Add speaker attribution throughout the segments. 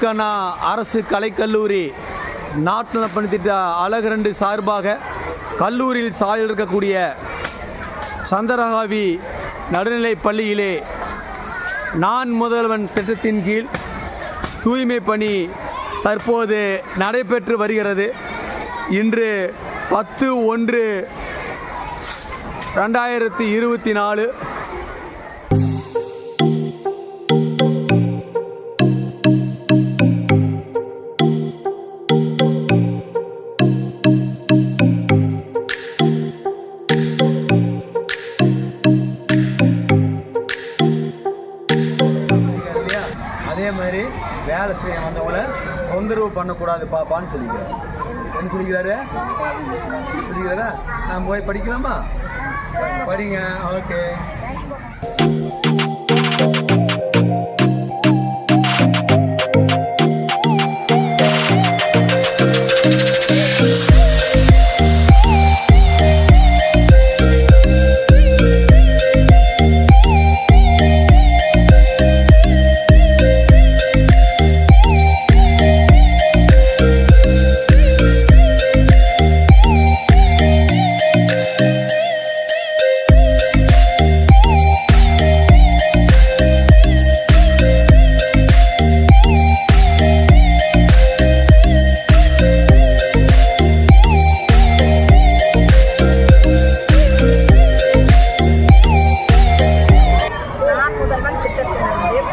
Speaker 1: திருக்கண்ணா அரசு கலைக்கல்லூரி நாட்டு பணித்திட்ட அழகு சார்பாக கல்லூரியில் சாலையில் இருக்கக்கூடிய சந்திரகாவி நடுநிலைப் பள்ளியிலே நான் முதல்வன் திட்டத்தின் கீழ் தூய்மை பணி தற்போது நடைபெற்று வருகிறது. இன்று 10/1/2024 அதே மாதிரி வேலை செய்ய வந்தவங்கள தொந்தரவு பண்ணக்கூடாது பாப்பான்னு சொல்லிக்கிறார். என்ன சொல்லிக்கிறாரா? நான் போய் படிக்கலாமா? படிங்க. ஓகே.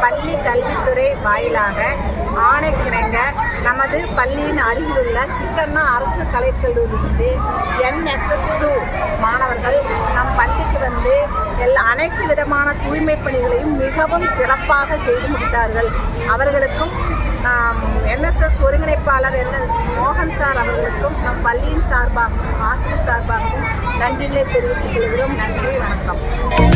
Speaker 2: பள்ளி கல்வித்துறை வாயிலாக ஆணைக்கிணங்க நமது பள்ளியின் அருகிலுள்ள சிக்கண்ணா அரசு கலைக்கல்லூரியிலிருந்து NSS2 மாணவர்கள் நம் பள்ளிக்கு வந்து அனைத்து விதமான தூய்மை பணிகளையும் மிகவும் சிறப்பாக செய்து முடித்தார்கள். அவர்களுக்கும் NSS ஒருங்கிணைப்பாளர் மோகன் சார் அவர்களுக்கும் நம் பள்ளியின் சார்பாகவும் ஆசிரியர் சார்பாகவும் நன்றிகளை தெரிவித்துக் கொள்கிறோம். நன்றி, வணக்கம்.